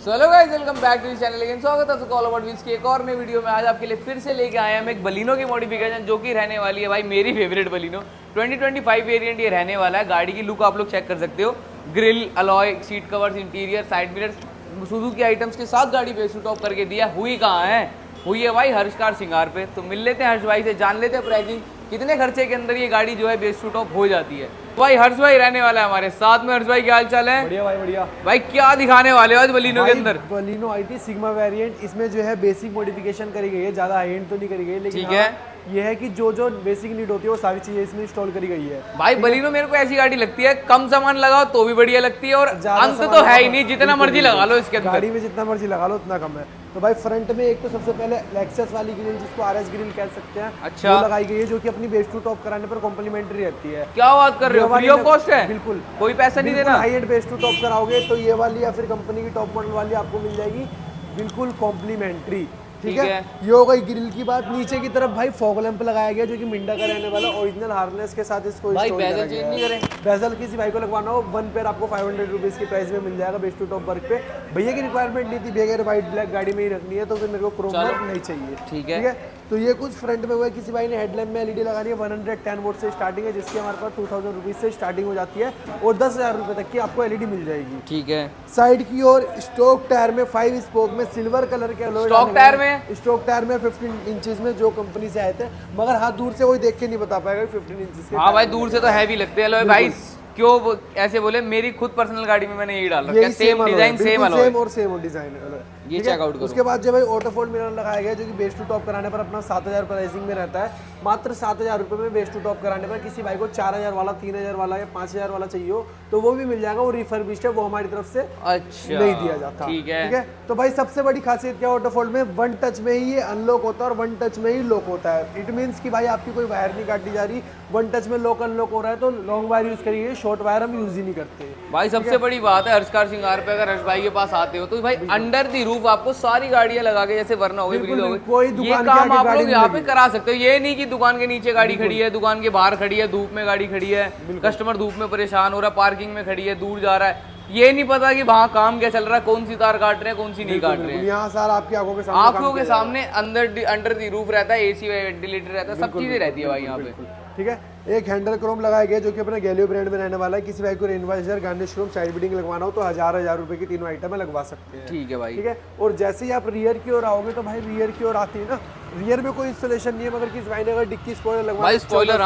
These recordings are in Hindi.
Hello guys, welcome back to this channel. लेकिन स्वागत है ऑल अबाउट व्हील्स की एक और नई वीडियो में। आज आपके लिए फिर से लेके आए हम एक बलिनो की मॉडिफिकेशन जो कि रहने वाली है भाई मेरी फेवरेट बलिनो 2025 वेरिएंट ये रहने वाला है। गाड़ी की लुक आप लोग चेक कर सकते हो, grill, alloy, seat covers, interior, side mirrors, Suzuki items के साथ गाड़ी बेस टू टॉप करके दिया। हुई कहाँ है? हुई है भाई हर्ष कार सिंगार पे। तो मिल लेते हैं हर्ष भाई से, जान लेते हैं प्राइसिंग, कितने खर्चे के अंदर ये गाड़ी जो है बेस टू टॉप हो जाती है। भाई हर्ष भाई रहने वाला है हमारे साथ में। हर्ष भाई क्या हाल चाल है? बढ़िया भाई बढ़िया। भाई क्या दिखाने वाले हो आज बलिनो के अंदर? बलिनो आईटी सिग्मा वेरिएंट, इसमें जो है बेसिक मॉडिफिकेशन करी गई है, ज्यादा हाई एंड तो नहीं करी गई, लेकिन ठीक है, ये है कि जो जो बेसिक नीड होती है वो सारी चीजें इसमें इंस्टॉल करी गई है। भाई बलिनो मेरे को ऐसी गाड़ी लगती है, कम सामान लगाओ तो भी बढ़िया लगती है और अंत तो है ही नहीं, जितना मर्जी लगा लो इसके अंदर। गाड़ी में जितना मर्जी लगा लो उतना कम है। तो भाई फ्रंट में एक तो सबसे पहले लेक्सस वाली ग्रिल, जिसको आरएस ग्रिल कह सकते हैं, अच्छा, वो लगाई गई है, जो कि अपनी बेस टू टॉप कराने पर कॉम्प्लीमेंट्री रहती है। क्या बात कर रहे हो? फ्री ऑफ कॉस्ट है? बिल्कुल, कोई पैसा नहीं देना। High end base to top कराओगे तो ये वाली या फिर कंपनी की टॉप मॉडल वाली आपको मिल जाएगी बिल्कुल कॉम्प्लीमेंट्री। ठीक है, ये हो गई ग्रिल की बात। नीचे की तरफ भाई फॉग लैंप लगाया गया, जो कि मिंडा का रहने वाला ओरिजिनल हार्नेस के साथ इसको भाई इंस्टॉल बेजल करा चेंज गया नहीं है। करें? बेजल किसी भाई को लगवाना हो, वन पेयर आपको 500 रुपीज़ की प्राइस में मिल जाएगा बेस टू टॉप वर्क पे। भैया की रिक्वायरमेंट नहीं थी, भैया वाइट ब्लैक गाड़ी में ही रखनी है, तो फिर मेरे को क्रोम वर्क नहीं चाहिए। ठीक है, तो ये कुछ फ्रंट में हुआ है। किसी भाई ने हेडलैम्प में एलईडी लगानी है, 110 वोल्ट से स्टार्टिंग है, जिसकी हमारे पास 2000 रुपीज़ से स्टार्टिंग हो जाती है और 10,000 रुपये तक की आपको एलईडी मिल जाएगी। ठीक है। साइड की ओर स्टॉक टायर में 5 स्पोक में सिल्वर कलर के अलॉय स्टॉक टायर में? स्टॉक टायर में 15 इंचेस में, जो कंपनी से आए थे, मगर हाँ दूर से कोई देख के नहीं बता पाएगा 15 इंचेस के। हाँ भाई दूर से तो हैवी लगते हैं भाई। क्यों ऐसे बोले? मेरी खुद पर्सनल गाड़ी में मैंने यही डाल रखा है, same design same alloy, same और सेम डिजाइन। ये चेकआउट करो। उसके बाद जो भाई ऑटो फोल्ड मिरर लगाया गया, जो कि बेस टू टॉप कराने पर अपना 7,000 प्राइसिंग में रहता है। मात्र 7,000 रुपये में बेस टू टॉप कराने पर किसी भाई को 4,000 वाला, 3,000 वाला या 5,000 वाला चाहिए हो तो वो भी मिल जाएगा। वो रिफर्बिश्ड है, वो हमारी तरफ से अच्छा नहीं दिया जाता। ठीक है। तो भाई सबसे बड़ी खासियत क्या है ऑटो फोल्ड में? वन टच में ही ये अनलॉक होता है और वन टच में ही लॉक होता है। इट मीन्स कि भाई आपकी कोई वायर नहीं काटी जा रही, वन टच में लॉक अनलॉक हो रहा है, तो लॉन्ग वायर यूज करिए, शॉर्ट वायर हम यूज ही नहीं करते भाई। सबसे बड़ी बात है हर्ष कार सिंगार पे अगर हर्ष भाई के पास आते हो तो भाई अंडर दी रूफ आपको सारी गाड़ियां लगा के, जैसे वरना हो गई, ब्रीज हो गई, ये काम आप लोग यहाँ पे करा सकते हो। ये नहीं कि दुकान के नीचे गाड़ी खड़ी है, दुकान के बाहर खड़ी है, धूप में गाड़ी खड़ी है, कस्टमर धूप में परेशान हो रहा है, पार्किंग में खड़ी है, दूर जा रहा है, ये नहीं पता कि वहाँ काम क्या चल रहा है, कौन सी तार काट रहे हैं, कौन सी नहीं काट रहे हैं। यहाँ सारा आपकी आंखों के सामने अंडर दी रूफ रहता है, एसी वेंटिलेटर रहता है, सब चीजें रहती है भाई यहाँ पे। ठीक है, एक हैंडल क्रोम लगाया गया, जो कि अपना गैलियो ब्रांड में रहने वाला है। किसी भाई को rain visor, garnish room, side building लगवाना हो तो 1000 रुपए की तीनों आइटम लगवा सकते हैं। ठीक है भाई। ठीक है, और जैसे ही आप रियर की ओर आओगे तो भाई रियर की ओर आती है ना, रियर में कोई इंस्टॉलेशन नहीं है, मगर किसी भाई ने अगर डिक्की स्पॉइलर लगवाना, स्पॉइलर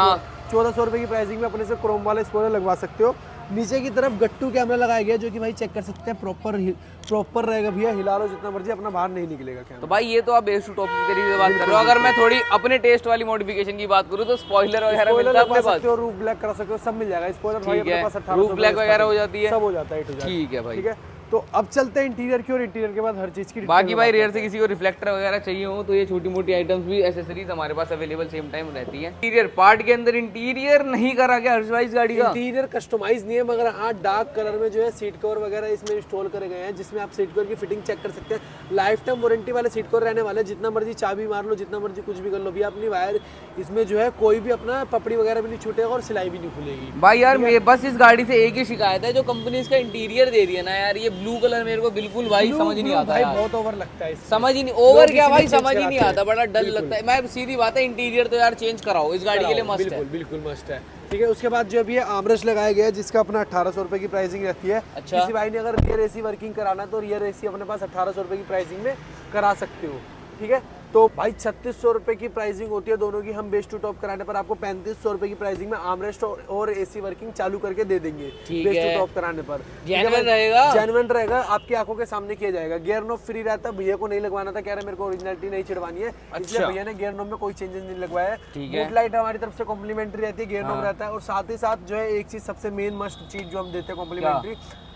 1400 रुपए की प्राइसिंग में अपने से क्रोम वाला स्पॉइलर लगवा सकते हो। नीचे की तरफ गट्टू कैमरा लगाया गया, जो कि भाई चेक कर सकते हैं प्रॉपर रहेगा भैया, हिला लो जितना मर्जी, अपना बाहर नहीं निकलेगा कैमरा। तो भाई ये तो आप बेस टू टॉप की तरीके से बात कर रहे हो। अगर मैं थोड़ी अपने टेस्ट वाली मॉडिफिकेशन की बात करूं तो स्पॉइलर वगैरह मिलता है अपने पास, रूफ ब्लैक करा सकते हो, सब मिल जाएगा। स्पॉइलर भाई अपने पास 1800 रूफ ब्लैक वगैरह हो जाती है, सब हो जाता है। ठीक है भाई। ठीक है, तो अब चलते हैं इंटीरियर की, और इंटीरियर के बाद हर चीज की बाकी भाई रेयर से किसी को रिफ्लेक्टर वगैरह चाहिए हो तो ये छोटी मोटी आइटम्स भी, एसेसरीज हमारे पास अवेलेबल सेम टाइम रहती है। इंटीरियर पार्ट के अंदर इंटीरियर नहीं करा गया हर्ष भाई इस गाड़ी का? इंटीरियर कस्टमाइज नहीं है, मगर हाँ डार्क कलर में जो है सीट कवर वगैरह इसमें इंस्टॉल करे गए हैं, जिसमें आप सीट कवर की फिटिंग चेक कर सकते हैं। लाइफ टाइम वारंटी वाले सीट कवर रहने वाले, जितना मर्जी चाबी मार लो, जितना मर्जी कुछ भी कर लो, भी अपनी वायर इसमें जो है कोई भी अपना पपड़ी वगैरह भी नहीं छूटेगा और सिलाई भी नहीं खुलेगी। भाई यार बस इस गाड़ी से एक ही शिकायत है, जो कंपनी इसका इंटीरियर दे रही है ना यार, ये ब्लू कलर मेरे को बिल्कुल भाई समझ नहीं आता भाई, बहुत ओवर लगता है, समझ ही नहीं, ओवर क्या भाई समझ ही नहीं आता, बड़ा डल लगता है। मैं सीधी बात है, इंटीरियर तो यार चेंज कराओ, इस गाड़ी के लिए मस्त है, बिल्कुल मस्त है। ठीक है, उसके बाद जो अभी आर्मरेस्ट लगाया गया है, जिसका अपना 1800 रुपए की प्राइसिंग रहती है। अच्छा। किसी भाई ने अगर रियर एसी वर्किंग कराना तो रियर एसी अपने पास 1800 रुपए की प्राइसिंग में करा सकते हो। ठीक है, तो भाई 3600 रुपए की प्राइसिंग होती है दोनों की। हम बेस टू टॉप कराने पर आपको 3500 रुपए की प्राइसिंग में आर्मरेस्ट और एसी वर्किंग चालू करके दे देंगे बेस टू टॉप कराने पर। जेन्युइन रहेगा, आपकी आंखों के सामने किया जाएगा। गियर नॉब फ्री रहता है, भैया को नहीं लगवाना था, कह रहे मेरे को ओरिजिनलिटी नहीं छिड़वानी है, इसलिए भैया ने गियर नॉब में कोई चेंजेस नहीं लगवाया है। बूट लाइट हमारी तरफ से कॉम्प्लीमेंट्री रहती है, गियर नॉब रहता है, और साथ ही साथ जो है एक चीज सबसे मेन मस्ट चीज जो हम देते हैं कॉम्प्लीमेंट्री,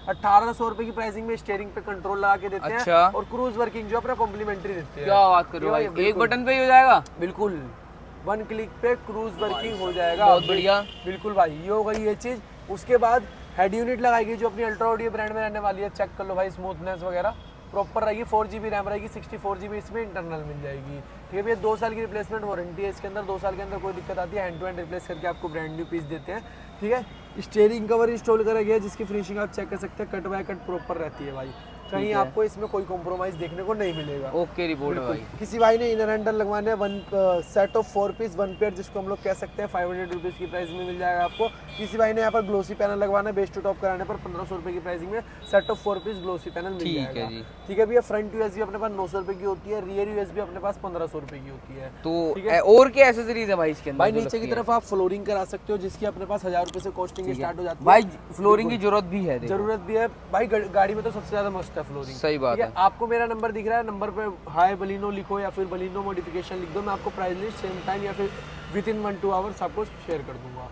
1800 रुपए की प्राइसिंग में स्टीयरिंग पे कंट्रोल लगा के देते हैं, और क्रूज वर्किंग जो अपना कॉम्प्लीमेंट्री देते हैं। क्या बात कर रहे हो भाई, एक बटन पे ही हो जाएगा? बिल्कुल, 1 क्लिक पे क्रूज वर्किंग हो जाएगा। बहुत बढ़िया, बिल्कुल भाई, ये हो गई ये चीज। उसके बाद हेड यूनिट लगाई गई, जो अपनी अल्ट्रा ऑडियो ब्रांड में रहने वाली है। चेक कर लो भाई, स्मूथनेस वगैरह प्रॉपर रहेगी। 4GB रैम रहेगी, 64GB इसमें इंटरनल मिल जाएगी। ठीक है भैया, 2 साल की रिप्लेसमेंट वारंटी है इसके अंदर। 2 साल के अंदर कोई दिक्कत आती है, हैंड टू हैंड रिप्लेस करके आपको ब्रांड न्यू पीस देते हैं। ठीक है, स्टीयरिंग कवर इंस्टॉल करा गया, जिसकी फिनिशिंग आप चेक कर सकते हैं, कट बाय कट प्रॉपर रहती है भाई। कहीं आपको इसमें कोई कॉम्प्रोमाइज देखने को नहीं मिलेगा। ओके रिपोर्ट है भाई। किसी भाई ने इनर हैंडल लगवाने हैं, one set of 4 piece 1 pair जिसको हम लोग कह सकते हैं 500 रुपीज़ की प्राइस में मिल जाएगा आपको। किसी भाई ने यहाँ पर ग्लोसी पैनल लगवाना है, बेस टू टॉप कराने पर 1500 रुपये की प्राइसिंग में set of 4 piece glossy panel मिल ठीक जाएगा। है जी। ठीक है भैया, फ्रंट यूएसबी अपने पास 900 रुपये की होती है, रियर यूएसबी अपने पास 1500 रुपये की होती है। तो और क्या एसेसरीज है भाई इसके अंदर? भाई नीचे की तरफ आप फ्लोरिंग करा सकते हो जिसकी अपने पास 1000 रुपये से कॉस्टिंग स्टार्ट हो जाती है। भाई फ्लोरिंग की जरूरत भी है, जरूरत भी है भाई, गाड़ी में तो सबसे ज्यादा मस्त है फ्लोरिंग। सही बात है। आपको मेरा नंबर दिख रहा है, नंबर पे हाय बलिनो लिखो या फिर बलिनो मॉडिफिकेशन लिख दो, मैं आपको प्राइस लिस्ट सेम टाइम या फिर विद इन 1-2 आवर्स आपको शेयर कर दूंगा।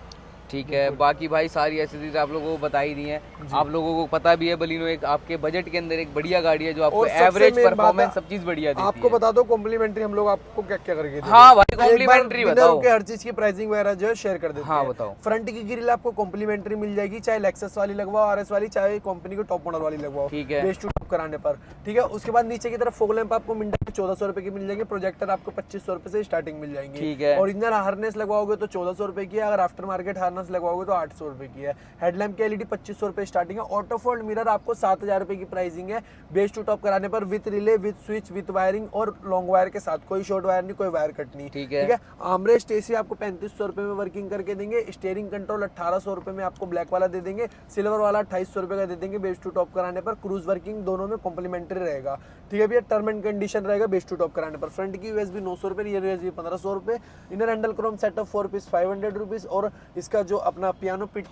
ठीक है। बाकी भाई सारी एसेसरीज आप लोगों को बता ही दी हैं, आप लोगों को पता भी है बलिनो एक आपके बजट के अंदर एक बढ़िया गाड़ी है जो आपको एवरेज परफॉर्मेंस सब चीज बढ़िया देती है। आपको बता दो कॉम्प्लीमेंट्री हम लोग आपको क्या क्या करके देंगे। हाँ भाई कॉम्प्लीमेंट्री बताओ। हर चीज की प्राइसिंग वगैरह जो है शेयर कर देते हैं। हाँ बताओ। फ्रंट की ग्रिल आपको कॉम्प्लीमेंट्री मिल जाएगी, चाहे लेक्सस वाली लगवाओ, आरएस वाली, चाहे कंपनी की टॉप मॉडल वाली लगवाओ, ठीक है, बेस टू टॉप कराने पर। ठीक है, उसके बाद नीचे की तरफ फॉग लैंप आपको मिल जाएगी 1400 रुपए की मिल जाएगी, प्रोजेक्टर आपको 2500 रुपए से स्टार्टिंग मिल जाएंगे। ठीक है। ओरिजिनल हार्नेस लगवाओगे तो 1400 रुपए की है, अगर आफ्टर मार्केट हार्नेस लगवाओगे तो 800 रुपए की है। हेडलैम्प की एलईडी 2500 रुपए स्टार्टिंग है। ऑटो फोल्ड मिरर आपको 7000 रुपए की प्राइसिंग है, बेस टू टॉप कराने पर with relay, with switch, with wiring और लॉन्ग वायर के साथ, कोई शॉर्ट वायर नहीं, कोई वायर कट नहीं। ठीक है। आर्मरेस्ट एसी आपको 3500 रुपए में वर्किंग करके देंगे। स्टीयरिंग कंट्रोल 1800 रुपए में आपको ब्लैक वाला दे देंगे, सिल्वर वाला 2800 रुपए का दे देंगे बेस टू टॉप कराने पर। क्रूज वर्किंग दोनों में कॉम्प्लीमेंट्री रहेगा। ठीक है भैया, टर्म एंड कंडीशन रहेगा बेस टू टॉप कराने पर। फ्रंट की यूएसबी 900 रुपए, रियर यूएसबी 1500 रुपए। Inner handle chrome set of 4 piece 500 rupees, और इसका जो अपना पियानो किट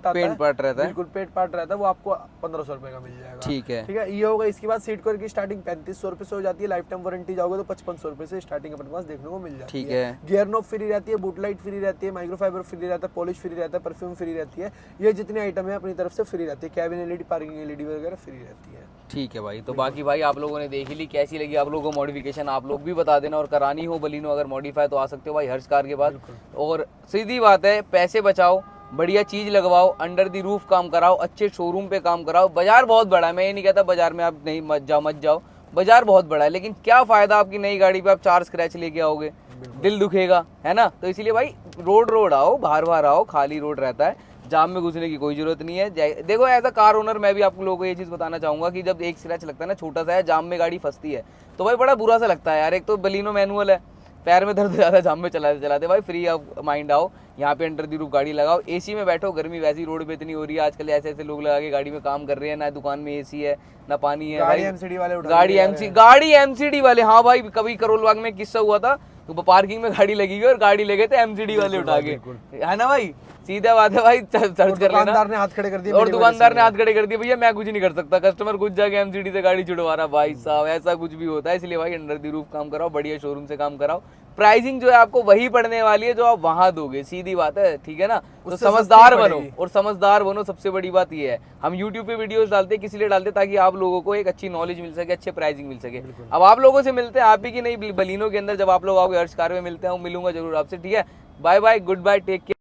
आता है, पार्ट रहता है, बिल्कुल पेट पार्ट रहता है, वो आपको 1500 रुपए का मिल जाएगा। ठीक है। ठीक है, ये होगा। इसके बाद सीट कवर की स्टार्टिंग 3500 रुपए से हो जाती है, लाइफ टाइम वारंटी जाओगे तो 5500 रुपए से स्टार्टिंग अपने पास देखने को मिल जाती है। ठीक है। गियर नॉब फ्री रहती है, बूट लाइट फ्री रहती है, माइक्रोफाइबर फ्री रहता है, पॉलिश फ्री रहता है, परफ्यूम फ्री रहती है। ये जितनी आइटम है अपनी तरफ से फ्री रहती है। कैबिन एलईडी, पार्किंग एलईडी वगैरह फ्री रहती है। ठीक है भाई। तो बाकी भाई आप लोगों ने देख ही ली, कैसी लगी आप लोगों को मॉडिफिकेशन आप लोग भी बता देना, और करानी हो बलिनो अगर मॉडिफाई तो आ सकते हो भाई हर्ष कार के पास। और सीधी बात है, पैसे बचाओ, बढ़िया चीज लगवाओ, अंडर दी रूफ काम कराओ, अच्छे शोरूम पे काम कराओ। बाजार बहुत बड़ा है, मैं ये नहीं कहता बाजार में आप नहीं मत जाओ, बाजार बहुत बड़ा है, लेकिन क्या फायदा आपकी नई गाड़ी पे आप 4 स्क्रैच लेके आओगे, दिल दुखेगा, है ना। तो इसीलिए भाई रोड आओ, बाहर आओ, खाली रोड रहता है, जाम में घुसने की कोई जरूरत नहीं है। देखो एज अ कार ओनर मैं भी आप लोगों को ये चीज़ बताना चाहूँगा कि जब एक स्क्रैच लगता है ना, छोटा सा है, जाम में गाड़ी फंसती है तो भाई बड़ा बुरा सा लगता है यार। एक तो बलिनो मैनुअल है, पैर में दर्द ज़्यादा जाम में चलाते भाई फ्री ऑफ माइंड आओ, यहाँ पे अंडर दी रूफ गाड़ी लगाओ, एसी में बैठो। गर्मी वैसी रोड पे इतनी हो रही है आजकल, ऐसे लोग लगा के गाड़ी में काम कर रहे हैं, ना दुकान में एसी है ना पानी है। गाड़ी एमसीडी वाले गाड़ी एमसीडी वाले, हाँ भाई कभी करोल बाग में किस्सा हुआ था, तो पार्किंग में गाड़ी लगी गई और गाड़ी ले गए थे एमसीडी वाले उठा के, है ना भाई। सीधा बात है भाई, सर्च कर लेना। दुकानदार ने हाथ खड़े कर दिए, और दुकानदार ने हाथ खड़े कर दिए, भैया मैं कुछ नहीं कर सकता, कस्टमर खुद जाके एमसीडी से गाड़ी छुड़वा रहा। भाई साहब ऐसा कुछ भी होता है, इसलिए भाई अंडर दी रूफ काम कराओ, बढ़िया शोरूम से काम कराओ। प्राइसिंग जो है आपको वही पड़ने वाली है जो आप वहां दोगे, सीधी बात है, ठीक है ना। तो समझदार बनो, और समझदार बनो, सबसे बड़ी बात ये है। हम यूट्यूब पे वीडियोस डालते हैं किस लिए डालते हैं, ताकि आप लोगों को एक अच्छी नॉलेज मिल सके, अच्छे प्राइसिंग मिल सके। अब आप लोगों से मिलते हैं आप ही की नहीं बलिनो के अंदर, जब आप लोग आओगे हर्ष कार में मिलते हैं, मिलूंगा जरूर आपसे, ठीक है। Bye bye, good bye, take care.